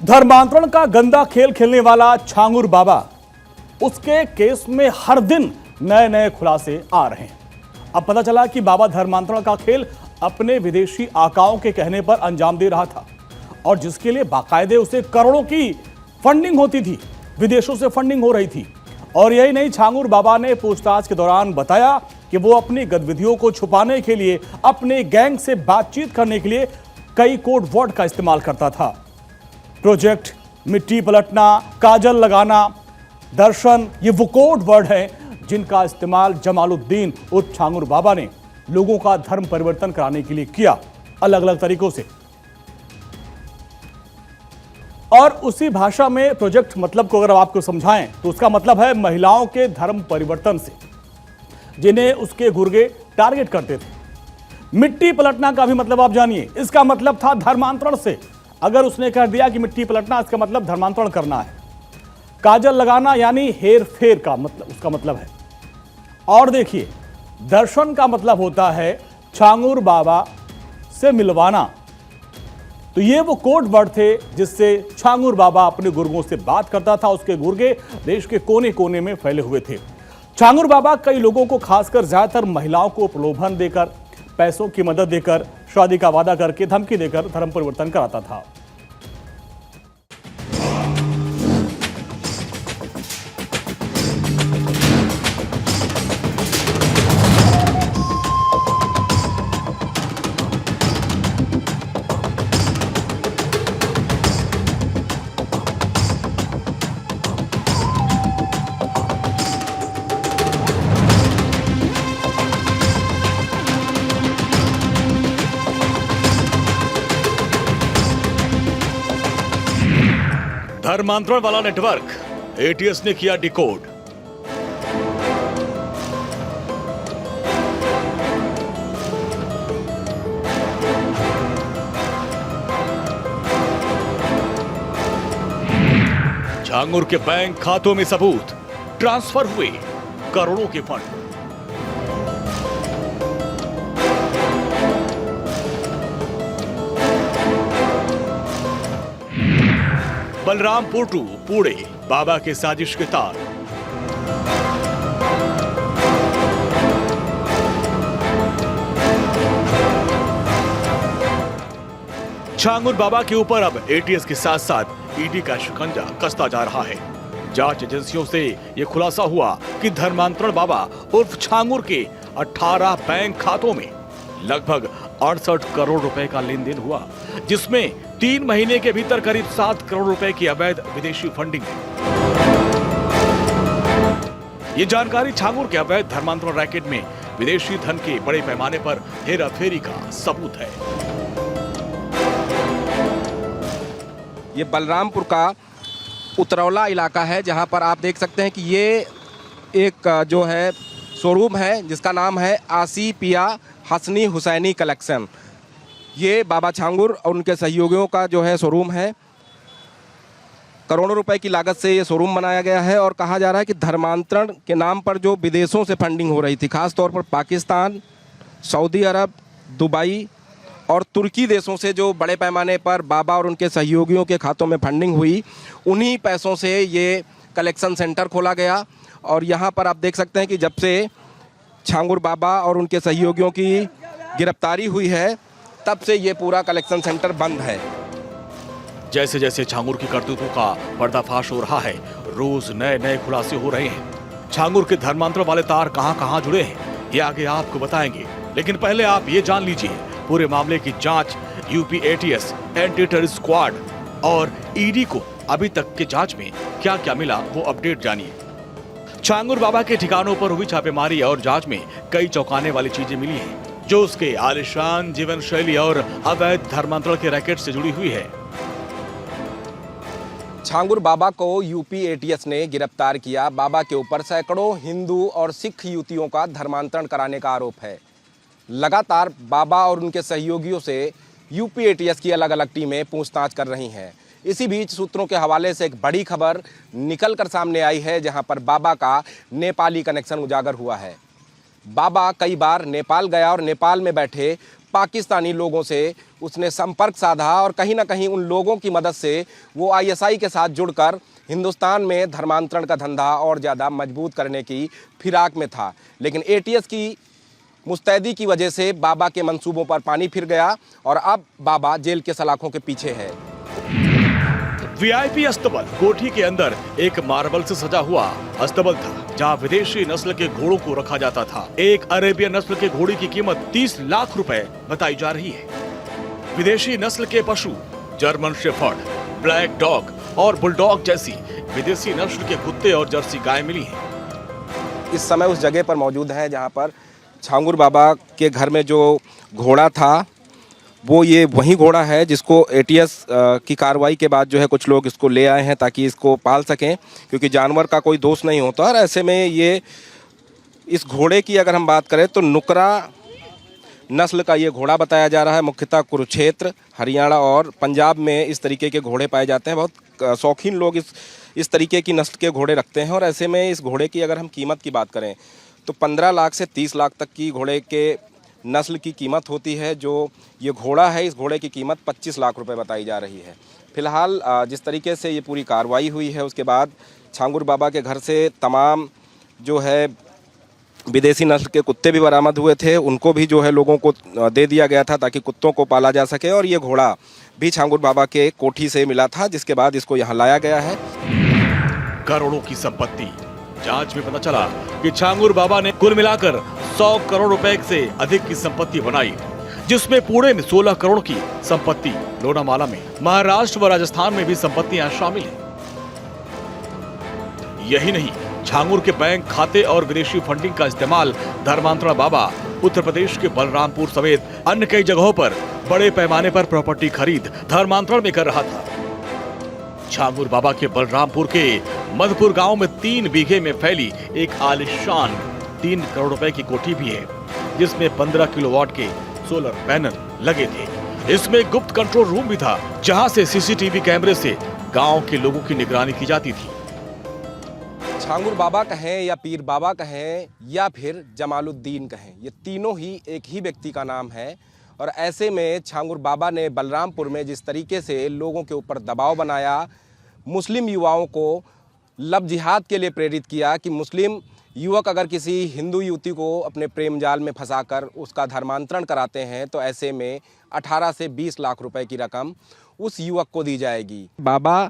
धर्मांतरण का गंदा खेल खेलने वाला छांगुर बाबा, उसके केस में हर दिन नए नए खुलासे आ रहे हैं। अब पता चला कि बाबा धर्मांतरण का खेल अपने विदेशी आकाओं के कहने पर अंजाम दे रहा था और जिसके लिए बाकायदे उसे करोड़ों की फंडिंग होती थी, विदेशों से फंडिंग हो रही थी। और यही नहीं, छांगुर बाबा ने पूछताछ के दौरान बताया कि वो अपनी गतिविधियों को छुपाने के लिए, अपने गैंग से बातचीत करने के लिए कई कोड वर्ड का इस्तेमाल करता था। प्रोजेक्ट, मिट्टी पलटना, काजल लगाना, दर्शन, ये वो कोड वर्ड हैं जिनका इस्तेमाल जमालुद्दीन उर्फ छांगुर बाबा ने लोगों का धर्म परिवर्तन कराने के लिए किया, अलग अलग तरीकों से। और उसी भाषा में प्रोजेक्ट मतलब को अगर आपको समझाएं तो उसका मतलब है महिलाओं के धर्म परिवर्तन से, जिन्हें उसके गुर्गे टारगेट करते थे। मिट्टी पलटना का भी मतलब आप जानिए, इसका मतलब था धर्मांतरण से। अगर उसने कह दिया कि मिट्टी पलटना, इसका मतलब धर्मांतरण करना है। काजल लगाना यानी हेर फेर का मतलब, उसका मतलब है। और देखिए, दर्शन का मतलब होता है छांगुर बाबा से मिलवाना। तो ये वो कोड वर्ड थे जिससे छांगुर बाबा अपने गुर्गों से बात करता था। उसके गुर्गे देश के कोने कोने में फैले हुए थे। छांगुर बाबा कई लोगों को, खासकर ज्यादातर महिलाओं को प्रलोभन देकर, पैसों की मदद देकर, शादी का वादा करके, धमकी देकर धर्म परिवर्तन कराता था। धर्मांतरण वाला नेटवर्क एटीएस ने किया डिकोड। छांगुर के बैंक खातों में सबूत, ट्रांसफर हुए करोड़ों के फंड। बलरामपुर टू पुणे बाबा के साजिश के तार। छांगुर बाबा के ऊपर अब एटीएस के साथ साथ ईडी का शिकंजा कसता जा रहा है। जांच एजेंसियों से यह खुलासा हुआ कि धर्मांतरण बाबा उर्फ छांगुर के 18 बैंक खातों में लगभग 68 करोड़ रुपए का लेन देन हुआ, जिसमें 3 महीने के भीतर करीब 7 करोड़ रुपए की अवैध विदेशी फंडिंग है। ये जानकारी छांगुर के अवैध धर्मांतरण रैकेट में विदेशी धन के बड़े पैमाने पर हेराफेरी का सबूत है। ये बलरामपुर का उतरौला इलाका है, जहां पर आप देख सकते हैं कि ये एक जो है शोरूम है जिसका नाम है आसिपिया हसनी हुसैनी कलेक्शन। ये बाबा छांगुर और उनके सहयोगियों का जो है शोरूम है। करोड़ों रुपए की लागत से ये शोरूम बनाया गया है और कहा जा रहा है कि धर्मांतरण के नाम पर जो विदेशों से फंडिंग हो रही थी, खास तौर पर पाकिस्तान, सऊदी अरब, दुबई और तुर्की देशों से जो बड़े पैमाने पर बाबा और उनके सहयोगियों के खातों में फंडिंग हुई, उन्हीं पैसों से ये कलेक्शन सेंटर खोला गया। और यहाँ पर आप देख सकते हैं कि जब से छांगुर बाबा और उनके सहयोगियों की गिरफ्तारी हुई है, तब से ये पूरा कलेक्शन सेंटर बंद है। जैसे जैसे छांगुर की करतूतों का पर्दाफाश हो रहा है, रोज नए नए खुलासे हो रहे हैं। छांगुर के धर्मांतरण वाले तार कहां कहां जुड़े हैं, ये आगे आपको बताएंगे। लेकिन पहले आप ये जान लीजिए, पूरे मामले की जांच UP ATS, anti terrorist squad और ईडी को अभी तक के जांच में क्या क्या मिला, वो अपडेट जानिए। छांगुर बाबा के ठिकानों पर हुई छापेमारी और जांच में कई चौंकाने वाली चीजें मिली हैं, जो उसके आलिशान जीवन शैली और अवैध धर्मांतरण के रैकेट से जुड़ी हुई है। छांगुर बाबा को यूपी एटीएस ने गिरफ्तार किया। बाबा के ऊपर सैकड़ों हिंदू और सिख युवतियों का धर्मांतरण कराने का आरोप है। लगातार बाबा और उनके सहयोगियों से यूपी एटीएस की अलग अलग टीमें पूछताछ कर रही हैं। इसी बीच सूत्रों के हवाले से एक बड़ी खबर निकल कर सामने आई है, जहां पर बाबा का नेपाली कनेक्शन उजागर हुआ है। बाबा कई बार नेपाल गया और नेपाल में बैठे पाकिस्तानी लोगों से उसने संपर्क साधा और कहीं ना कहीं उन लोगों की मदद से वो आईएसआई के साथ जुड़कर हिंदुस्तान में धर्मांतरण का धंधा और ज़्यादा मजबूत करने की फिराक में था। लेकिन एटीएस की मुस्तैदी की वजह से बाबा के मंसूबों पर पानी फिर गया और अब बाबा जेल के सलाखों के पीछे है। वीआईपी अस्तबल कोठी के अंदर एक मार्बल से सजा हुआ अस्तबल था, जहां विदेशी नस्ल के घोड़ों को रखा जाता था। एक अरेबियन नस्ल के घोड़े की कीमत 30 लाख रुपए बताई जा रही है। विदेशी नस्ल के पशु जर्मन शेफर्ड, ब्लैक डॉग और बुलडॉग जैसी विदेशी नस्ल के कुत्ते और जर्सी गाय मिली हैं। इस समय उस जगह पर मौजूद है जहां पर छांगुर बाबा के घर में जो घोड़ा था वो ये वही घोड़ा है जिसको एटीएस की कार्रवाई के बाद जो है कुछ लोग इसको ले आए हैं ताकि इसको पाल सकें, क्योंकि जानवर का कोई दोष नहीं होता। और ऐसे में ये इस घोड़े की अगर हम बात करें तो नुकरा नस्ल का ये घोड़ा बताया जा रहा है। मुख्यतः कुरुक्षेत्र, हरियाणा और पंजाब में इस तरीके के घोड़े पाए जाते हैं। बहुत शौकीन लोग इस तरीके की नस्ल के घोड़े रखते हैं। और ऐसे में इस घोड़े की अगर हम कीमत की बात करें तो 15 लाख से 30 लाख तक की घोड़े के नस्ल की कीमत होती है। जो ये घोड़ा है, इस घोड़े की कीमत 25 लाख रुपए बताई जा रही है। फिलहाल जिस तरीके से ये पूरी कार्रवाई हुई है उसके बाद छांगुर बाबा के घर से तमाम जो है विदेशी नस्ल के कुत्ते भी बरामद हुए थे, उनको भी जो है लोगों को दे दिया गया था ताकि कुत्तों को पाला जा सके। और ये घोड़ा भी छांगुर बाबा के कोठी से मिला था, जिसके बाद इसको यहाँ लाया गया है। करोड़ों की संपत्ति, जांच में पता चला कि छांगुर बाबा ने कुल मिलाकर 100 करोड़ रुपए से अधिक की संपत्ति बनाई, जिसमें पुणे में 16 करोड़ की संपत्ति, लोनावाला में, महाराष्ट्र व राजस्थान में भी संपत्तियां शामिल हैं। यही नहीं, छांगुर के बैंक खाते और विदेशी फंडिंग का इस्तेमाल धर्मांतरण बाबा उत्तर प्रदेश के बलरामपुर समेत अन्य कई जगहों पर बड़े पैमाने पर प्रॉपर्टी खरीद धर्मांतरण में कर रहा था। छांगुर बाबा के बलरामपुर के मधुपुर गांव में 3 बीघे में फैली एक आलिशान 3 करोड़ रुपए की कोठी भी है, जिसमें 15 किलोवाट के सोलर पैनल लगे थे। इसमें गुप्त कंट्रोल रूम भी था, जहां से सीसीटीवी कैमरे से गांव के लोगों की निगरानी की जाती थी। छांगुर बाबा कहें या पीर बाबा कहें या फिर जमालुद्दीन कहें, ये तीनों ही एक ही व्यक्ति का नाम है। और ऐसे में छांगुर बाबा ने बलरामपुर में जिस तरीके से लोगों के ऊपर दबाव बनाया, मुस्लिम युवाओं को लब जिहाद के लिए प्रेरित किया कि मुस्लिम युवक अगर किसी हिंदू युवती को अपने प्रेम जाल में फंसाकर उसका धर्मांतरण कराते हैं तो ऐसे में 18 से 20 लाख रुपए की रकम उस युवक को दी जाएगी। बाबा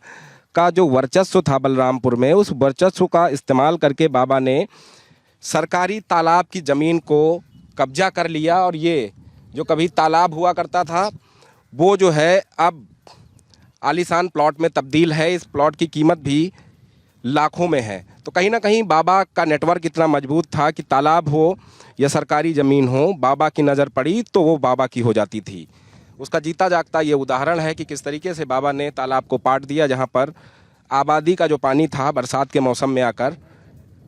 का जो वर्चस्व था बलरामपुर में, उस वर्चस्व का इस्तेमाल करके बाबा ने सरकारी तालाब की ज़मीन को कब्जा कर लिया। और ये जो कभी तालाब हुआ करता था वो जो है अब आलीशान प्लॉट में तब्दील है। इस प्लॉट की कीमत भी लाखों में है। तो कहीं ना कहीं बाबा का नेटवर्क इतना मजबूत था कि तालाब हो या सरकारी ज़मीन हो, बाबा की नज़र पड़ी तो वो बाबा की हो जाती थी। उसका जीता जागता ये उदाहरण है कि किस तरीके से बाबा ने तालाब को पाट दिया, जहाँ पर आबादी का जो पानी था बरसात के मौसम में आकर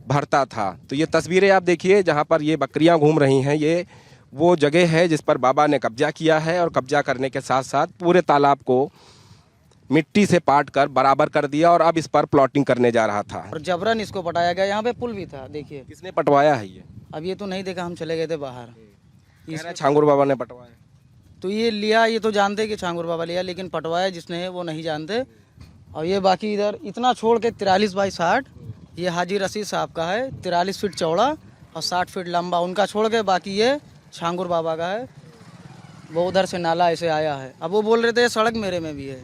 भरता था। तो ये तस्वीरें आप देखिए, जहाँ पर ये बकरियाँ घूम रही हैं, ये वो जगह है जिस पर बाबा ने कब्जा किया है। और कब्जा करने के साथ साथ पूरे तालाब को मिट्टी से पाट कर बराबर कर दिया और अब इस पर प्लॉटिंग करने जा रहा था। और जबरन इसको पटाया गया। यहाँ पे पुल भी था, देखिए। किसने पटवाया है ये? अब ये तो नहीं देखा, हम चले गए थे बाहर। कह रहे हैं छांगुर बाबा ने पटवाया। तो ये लिया, ये तो जानते कि छांगुर बाबा लिया, लेकिन पटवाया जिसने है वो नहीं जानते। और ये बाकी इधर इतना छोड़ के 43 बाई 60 ये हाजी रशीद साहब का है, 43 फीट चौड़ा और 60 फीट लंबा। उनका छोड़ के बाकी ये छांगुर बाबा का है। वो उधर से नाला ऐसे आया है। अब वो बोल रहे थे सड़क मेरे में भी है।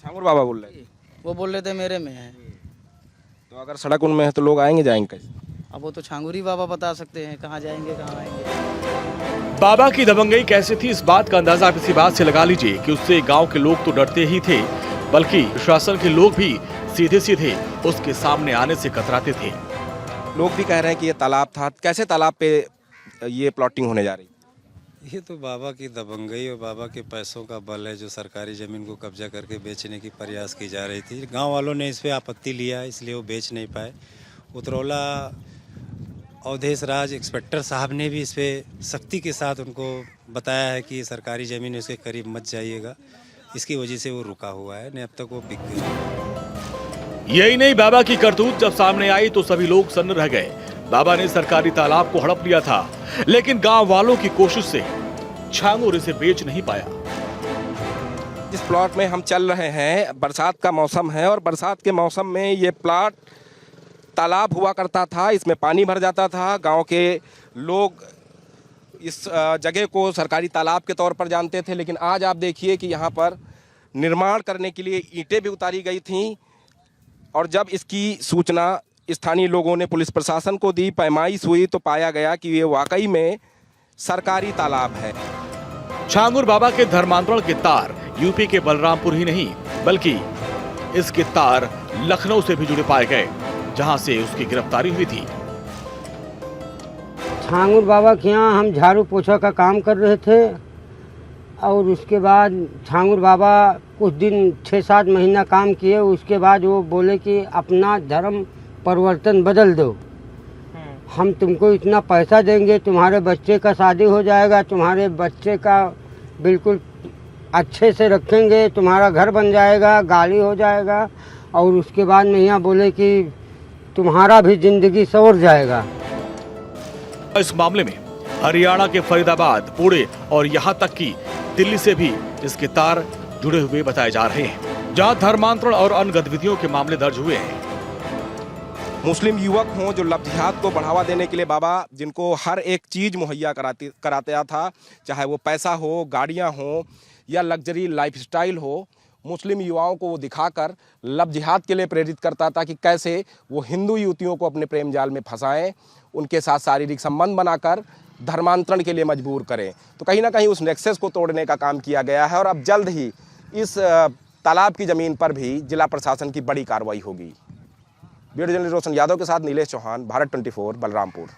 छांगुर बाबा बोल रहे हैं, वो बोल रहे थे मेरे में है। तो अगर सड़क उनमें है तो लोग आएंगे जाएंगे कैसे? अब वो तो छांगुरी बाबा बता सकते हैं कहाँ जाएंगे कहाँ आएंगे। बाबा की दबंगई कैसे थी, इस बात का अंदाजा आप इसी बात से लगा लीजिए कि उससे गांव के लोग तो डरते ही थे, बल्कि प्रशासन के लोग भी सीधे सीधे उसके सामने आने से कतराते थे। लोग भी कह रहे हैं कि ये तालाब था। कैसे तालाब पे ये प्लॉटिंग होने जा रही? ये तो बाबा की दबंगई और बाबा के पैसों का बल है, जो सरकारी ज़मीन को कब्जा करके बेचने की प्रयास की जा रही थी। गांव वालों ने इस पे आपत्ति लिया, इसलिए वो बेच नहीं पाए। उतरौला अवधेश राज इंस्पेक्टर साहब ने भी इस पे सख्ती के साथ उनको बताया है कि सरकारी ज़मीन उसके करीब मत जाइएगा। इसकी वजह से वो रुका हुआ है, नहीं अब तक वो बिक गई। यही नहीं, बाबा की करतूत जब सामने आई तो सभी लोग सन्न रह गए। बाबा ने सरकारी तालाब को हड़प लिया था, लेकिन गांव वालों की कोशिश से छांगुर इसे बेच नहीं पाया। जिस प्लॉट में हम चल रहे हैं, बरसात का मौसम है और बरसात के मौसम में ये प्लॉट तालाब हुआ करता था, इसमें पानी भर जाता था। गांव के लोग इस जगह को सरकारी तालाब के तौर पर जानते थे, लेकिन आज आप देखिए कि यहाँ पर निर्माण करने के लिए ईंटें भी उतारी गई थीं। और जब इसकी सूचना स्थानीय लोगों ने पुलिस प्रशासन को दी, पैमाइश हुई, तो पाया गया कि ये वाकई में सरकारी तालाब है। छांगुर बाबा के धर्मांतरण के तार यूपी के बलरामपुर ही नहीं बल्कि इसके तार लखनऊ से भी जुड़े पाए गए, जहां से उसकी गिरफ्तारी हुई थी। छांगुर बाबा के यहाँ हम झाड़ू पोछा का काम कर रहे थे और उसके बाद छांगुर बाबा कुछ दिन 6-7 महीना काम किए। उसके बाद वो बोले कि अपना धर्म परिवर्तन बदल दो, हम तुमको इतना पैसा देंगे, तुम्हारे बच्चे का शादी हो जाएगा, तुम्हारे बच्चे का बिल्कुल अच्छे से रखेंगे, तुम्हारा घर बन जाएगा, गाड़ी हो जाएगा। और उसके बाद में यहाँ बोले कि तुम्हारा भी जिंदगी संवर जाएगा। इस मामले में हरियाणा के फरीदाबाद, पुणे और यहां तक कि दिल्ली से भी इसके तार जुड़े हुए बताए जा रहे हैं, जहां धर्मांतरण और अन्य गतिविधियों के मामले दर्ज हुए हैं। मुस्लिम युवक हों जो लव जिहाद को बढ़ावा देने के लिए बाबा जिनको हर एक चीज़ मुहैया कराता था, चाहे वो पैसा हो, गाड़ियां हो या लग्जरी लाइफस्टाइल हो, मुस्लिम युवाओं को वो दिखाकर लव जिहाद के लिए प्रेरित करता था कि कैसे वो हिंदू युवतियों को अपने प्रेम जाल में फंसाएं, उनके साथ शारीरिक संबंध बनाकर धर्मांतरण के लिए मजबूर करें। तो कहीं ना कहीं उस नेक्सस को तोड़ने का काम किया गया है और अब जल्द ही इस तालाब की ज़मीन पर भी जिला प्रशासन की बड़ी कार्रवाई होगी। वीडियो जर्नलिस्ट रोशन यादव के साथ नीलेश चौहान, भारत 24, बलरामपुर।